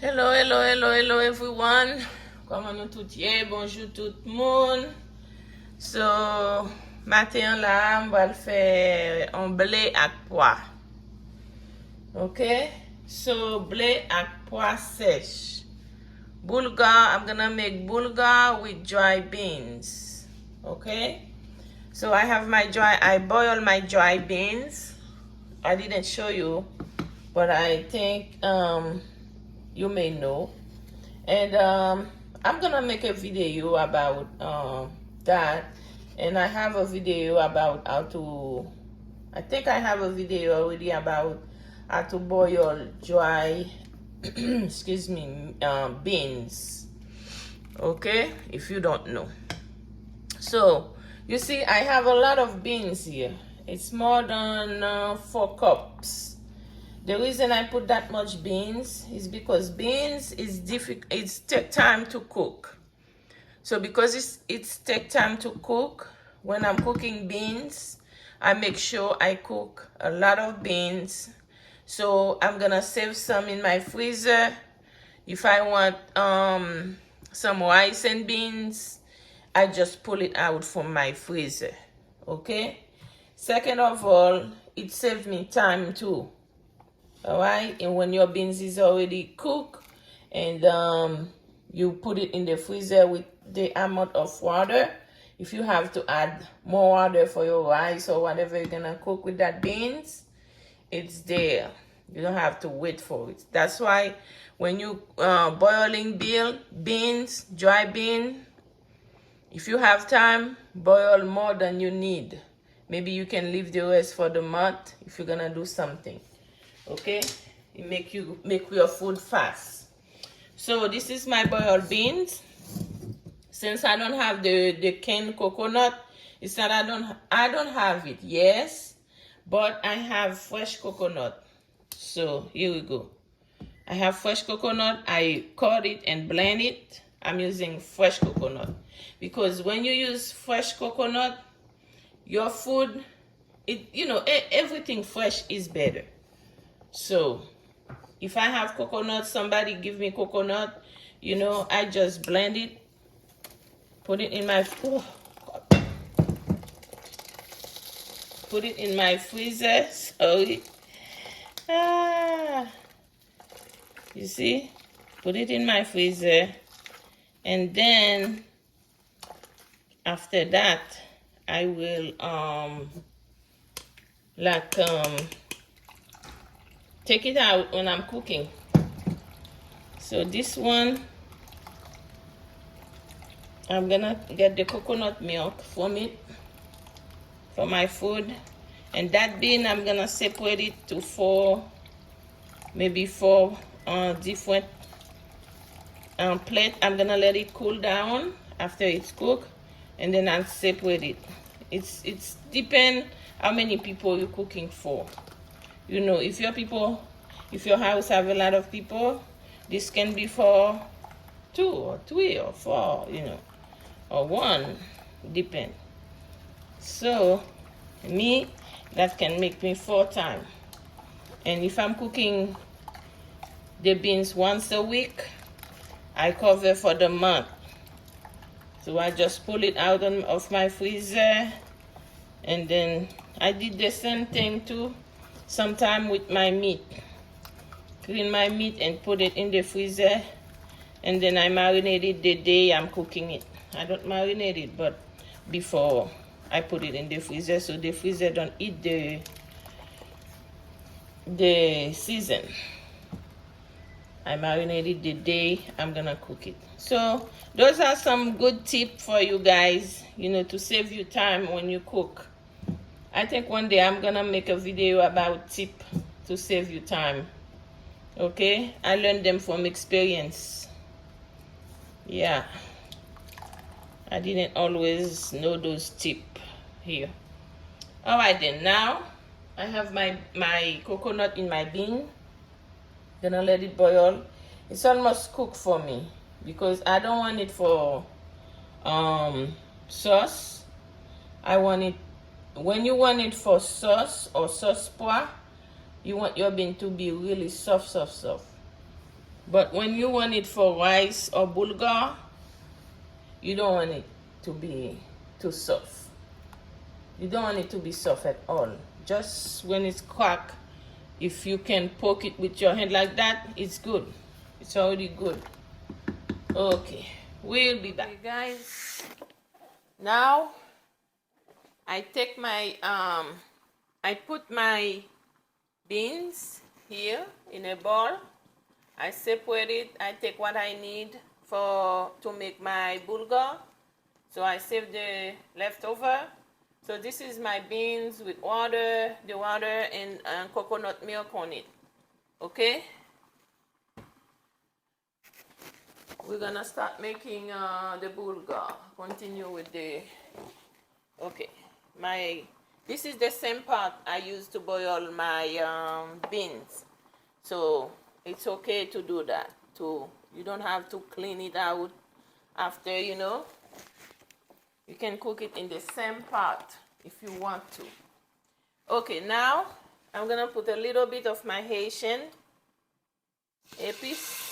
Hello, hello, hello, hello everyone. Comment nous tout y est? Bonjour tout le monde. So, matin là, on va faire un blé avec pois. Okay? So, blé avec pois sèche. Bulgur, I'm gonna make bulgur with dry beans. Okay? So I boil my dry beans. I didn't show you, but I think you may know. And I'm gonna make a video about that, and I have a video about how to, I think I have a video already about how to boil dry excuse me, beans. Okay, if you don't know. So you see I have a lot of beans here. It's more than 4 cups. The reason I put that much beans is because beans is difficult. It's take time to cook. So because it's take time to cook, when I'm cooking beans, I make sure I cook a lot of beans. So I'm gonna save some in my freezer. If I want some rice and beans, I just pull it out from my freezer. Okay? Second of all, it saves me time too. All right, and when your beans is already cooked and you put it in the freezer with the amount of water, if you have to add more water for your rice or whatever you're gonna cook with that beans, it's there. You don't have to wait for it. That's why when you boiling beans, dry bean, if you have time, boil more than you need. Maybe you can leave the rest for the month if you're gonna do something. Okay, it make your food fast. So this is my boiled beans. Since I don't have the canned coconut, it's not I don't have it, yes, but I have fresh coconut. So here we go. I have fresh coconut. I cut it and blend it. I'm using fresh coconut because when you use fresh coconut, your food, everything fresh is better. So if I have coconut, somebody give me coconut, I just blend it, put it in my put it in my freezer. Sorry. You see, put it in my freezer, and then after that I will take it out when I'm cooking. So this one, I'm gonna get the coconut milk from it, for my food. And that bean, I'm gonna separate it to maybe four different plate. I'm gonna let it cool down after it's cooked, and then I'll separate it. It's depend how many people you're cooking for. If your house have a lot of people, this can be for 2 or 3 or 4, or 1, depend. So me, that can make me 4 times. And if I'm cooking the beans once a week, I cover for the month. So I just pull it out of my freezer, and then I did the same thing too. Sometime with my meat, clean my meat and put it in the freezer, and then I marinate it the day I'm cooking it. I don't marinate it, but before I put it in the freezer, so the freezer don't eat the season. I marinate it the day I'm gonna cook it. So those are some good tips for you guys, to save you time when you cook. I think one day I'm gonna make a video about tips to save you time. Okay, I learned them from experience. Yeah, I didn't always know those tips here. All right, then now I have my coconut in my bean. Gonna let it boil. It's almost cooked for me because I don't want it for sauce. I want it, when you want it for sauce or sauce pois, you want your bean to be really soft. But when you want it for rice or bulgur, you don't want it to be too soft. You don't want it to be soft at all. Just when it's cracked, if you can poke it with your hand like that, it's good. It's already good. Okay, we'll be back. Okay, guys. Now I take my I put my beans here in a bowl. I separate it. I take what I need to make my bulgur. So I save the leftover. So this is my beans with water, the water and coconut milk on it. Okay? We're gonna start making the bulgur. Continue with the, okay. This is the same pot I use to boil my beans. So it's okay to do that too. You don't have to clean it out after, you know. You can cook it in the same pot if you want to. Okay, now I'm gonna put a little bit of my Haitian épices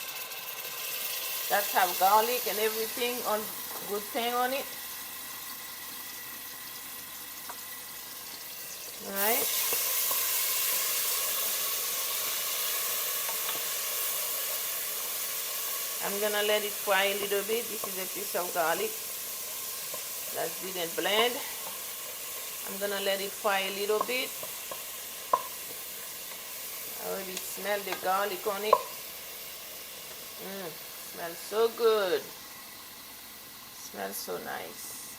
that have garlic and everything, all good thing on it. All right. I'm gonna let it fry a little bit. This is a piece of garlic that didn't blend. I'm gonna let it fry a little bit. I already smell the garlic on it. Smells so good. Smells so nice.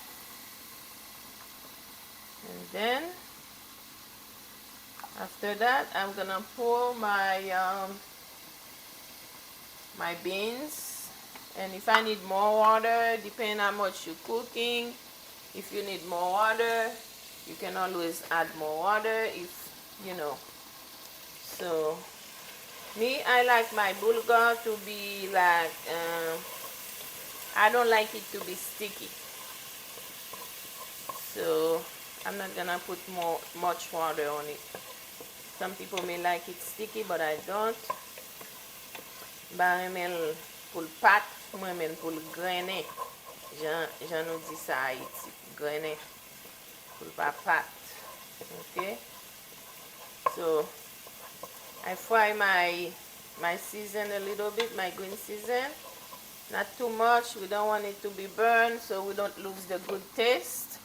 And then after that, I'm gonna pour my my beans, and if I need more water, depending how much you're cooking, if you need more water, you can always add more water if you know. So me, I like my bulgur to be like I don't like it to be sticky, so I'm not gonna put much water on it. Some people may like it sticky, but I don't. Ba remel pou l'pat, moi men pou l'grainer. Jan nou di sa Haiti, grainer. Pou l'pa pat. Okay? So, I fry my season a little bit, my green season. Not too much, we don't want it to be burned, so we don't lose the good taste.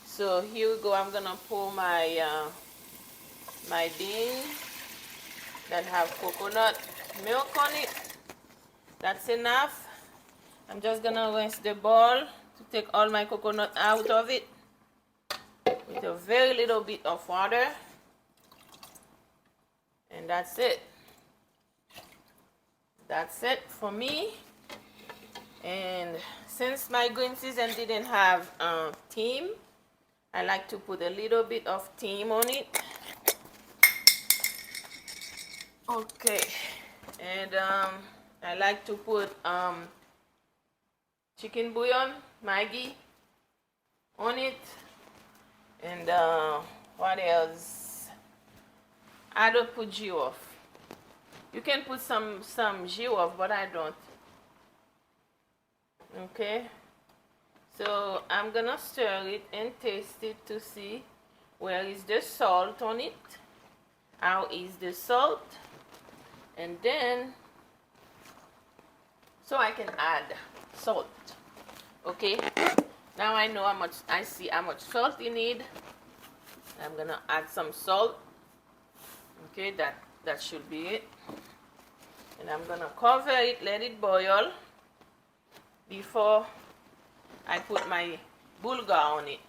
So, here we go, I'm gonna pour my my beans that have coconut milk on it. That's enough. I'm just gonna rinse the bowl to take all my coconut out of it with a very little bit of water, and that's it. That's it for me. And since my green season didn't have thyme, I like to put a little bit of thyme on it. Okay, and I like to put chicken bouillon, Maggi, on it, and what else? I don't put girofle. You can put some girofle, but I don't. Okay, so I'm gonna stir it and taste it to see where is the salt on it. How is the salt? And then, so I can add salt. Okay, now I know how much, I see how much salt you need. I'm gonna add some salt. Okay, that should be it. And I'm gonna cover it, let it boil before I put my bulgur on it.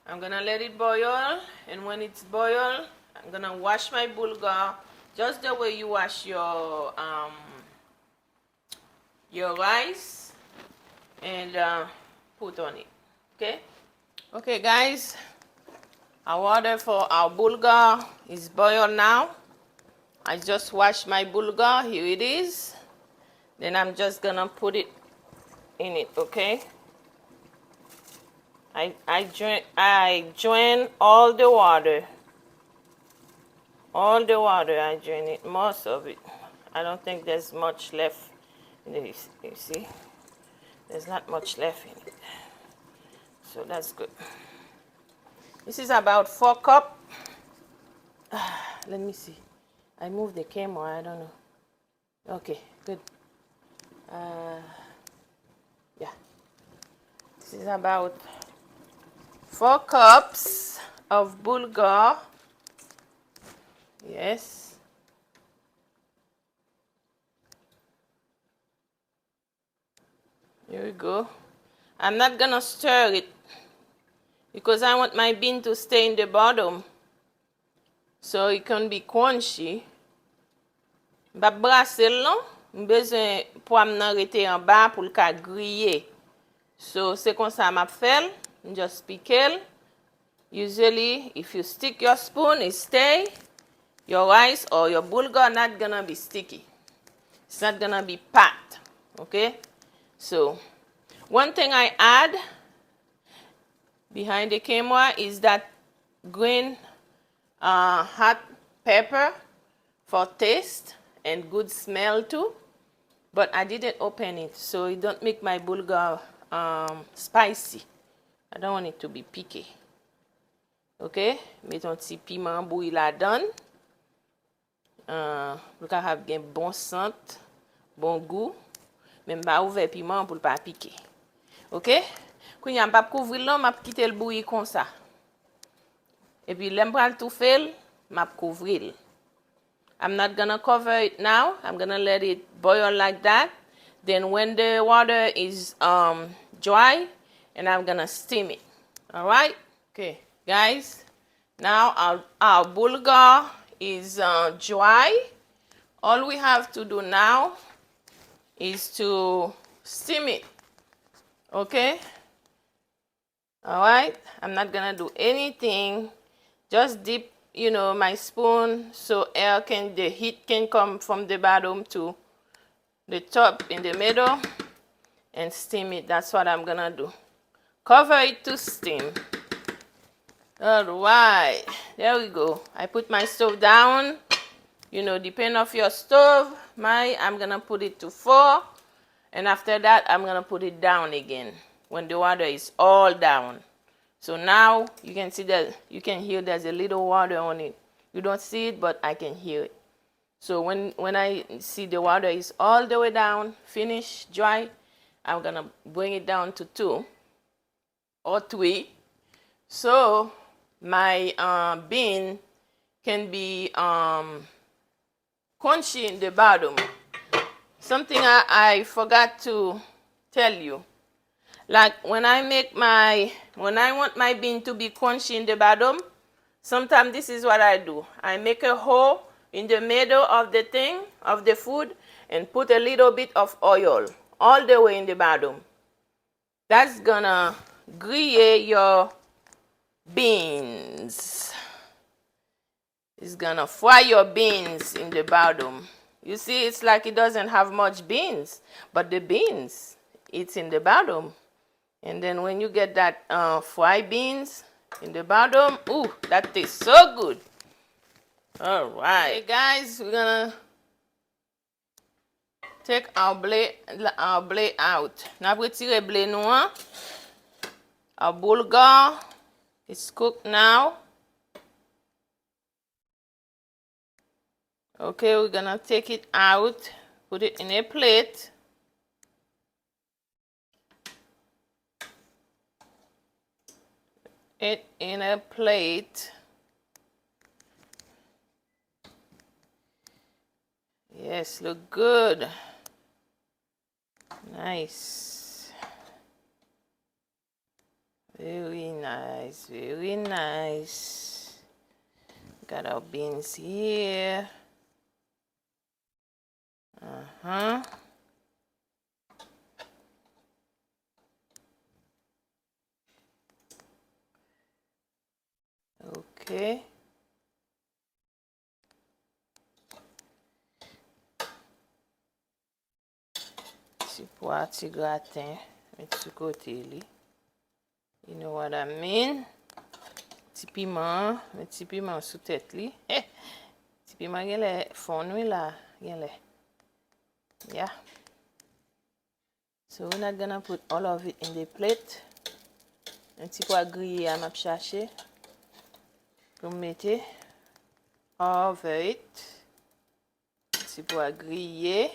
I'm gonna let it boil, and when it's boiled, I'm gonna wash my bulgur just the way you wash your rice, and put on it. Okay. Okay, guys. Our water for our bulgur is boiled now. I just washed my bulgur. Here it is. Then I'm just gonna put it in it. Okay. I drain all the water. All the water, I drain it, most of it. I don't think there's much left in this. You see, there's not much left in it, so that's good. This is about 4 cups. Let me see. I moved the camera. I don't know. Okay, good. Yeah, this is about 4 cups of bulgur. Yes. Here we go. I'm not gonna stir it because I want my bean to stay in the bottom so it can be crunchy. Ba brasser non, besoin pour m'nan rete en bas pour le ka griller. So c'est comme ça m'a fait. Just pick it. Usually if you stick your spoon, it stay. Your rice or your bulgur not gonna be sticky. It's not gonna be packed. Okay? So one thing I add behind the camera is that green hot pepper for taste and good smell too. But I didn't open it, so it don't make my bulgur spicy. I don't want it to be picky. Okay? Mets ton petit piment bouilli là-dedans. Pour qu'il ait un bon sent, bon goût. Même pas ouvert piment pour ne pas piquer. Ok? Quand il n'y a pas couvrir là, je vais quitter le bouilli comme ça. Et puis, je vais tout faire, je vais couvrir. I'm not gonna cover it now. I'm gonna let it boil like that. Then when the water is dry, and I'm gonna steam it. All right? Okay, guys. Now our bulgur is dry. All we have to do now is to steam it. Okay? All right? I'm not gonna do anything. Just dip, you know, my spoon so the heat can come from the bottom to the top in the middle and steam it. That's what I'm gonna do. Cover it to steam. All right, there we go. I put my stove down. You know, depend on your stove. I'm gonna put it to 4, and after that I'm gonna put it down again when the water is all down. So now you can see that you can hear there's a little water on it. You don't see it, but I can hear it. So when I see the water is all the way down, finished, dry, I'm gonna bring it down to 2 or 3. So my bean can be crunchy in the bottom. Something I forgot to tell you. Like when I want my bean to be crunchy in the bottom, sometimes this is what I do. I make a hole in the middle of the thing, of the food, and put a little bit of oil all the way in the bottom. That's gonna griller your beans. It's gonna fry your beans in the bottom. You see, it's like it doesn't have much beans, but the beans, it's in the bottom. And then when you get that fried beans in the bottom, ooh, that tastes so good. All right, okay, guys, we're gonna take our blé out. Now we retire blé noir. Our bulgur is cooked now. Okay, we're gonna take it out, put it in a plate. It in a plate. Yes, look good. Nice. Very nice, very nice. Got our beans here. Okay. Petit pois, petit gratin, mettre sur côté li. You know what I mean? Petit piment, mettre petit piment sous tête li. Petit piment gen lè fon nou la, gen lè. Yeah. So we're not gonna put all of it in the plate. Un petit pois grillé à m'a chercher. Pour mettre over it. Un petit pois grillé.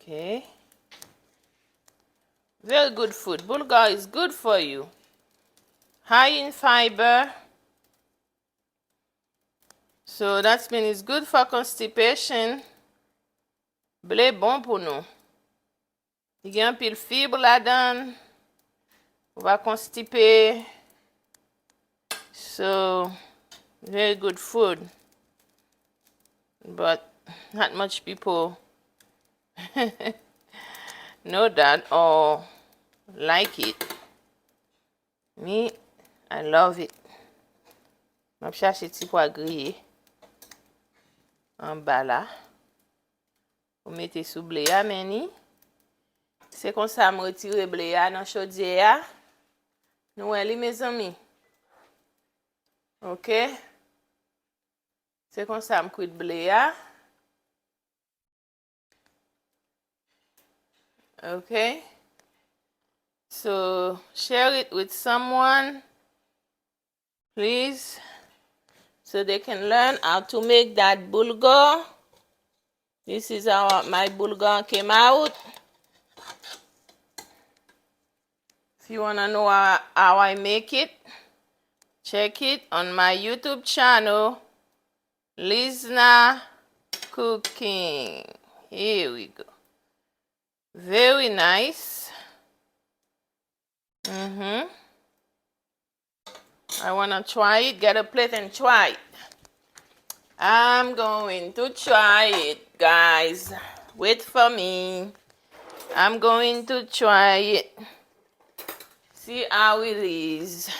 Okay. Very good food. Bulgur is good for you. High in fiber. So that means it's good for constipation. Blé bon pour nous. Il y a un pile fibre là-dedans. On va constiper. So, very good food. But not much people know that or like it. Me, I love it. Je vais chercher petit pois grillé en bas là. Vous mettez sous blé à meni. C'est comme ça me retire blé à dans chaudière. Nous allons mes amis. OK? C'est comme ça me cuit blé à. Okay, so share it with someone, please, so they can learn how to make that bulgur. This is how my bulgur came out. If you want to know how I make it, check it on my YouTube channel, Lizna Cooking. Here we go. Very nice. I want to try it. Get a plate and try it. I'm going to try it, guys. Wait for me. I'm going to try it. See how it is.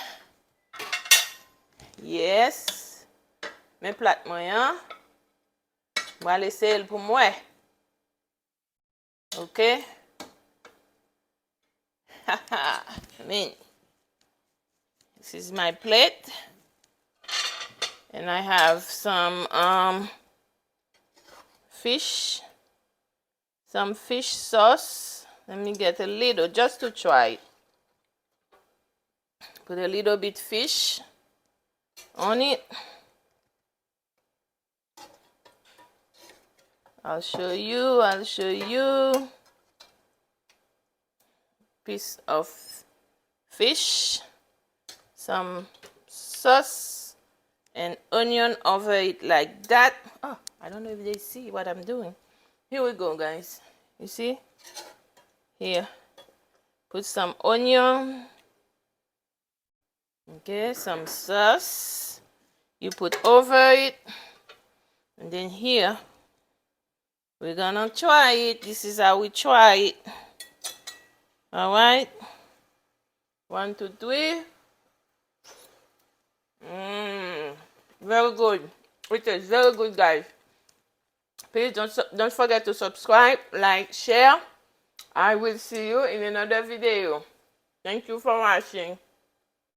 Yes. Mes plats moyens. Je vais laisser elle pour moi. Okay. I mean, this is my plate, and I have some fish, some fish sauce. Let me get a little just to try it. Put a little bit fish on it. I'll show you. Piece of fish, some sauce, and onion over it like that. Oh, I don't know if they see what I'm doing. Here we go, guys. You see? Here. Put some onion. Okay, some sauce. You put over it. And then here, we're gonna try it. This is how we try it. All right. 1, 2, 3. Very good. It is very good, guys. Please don't forget to subscribe, like, share. I will see you in another video. Thank you for watching.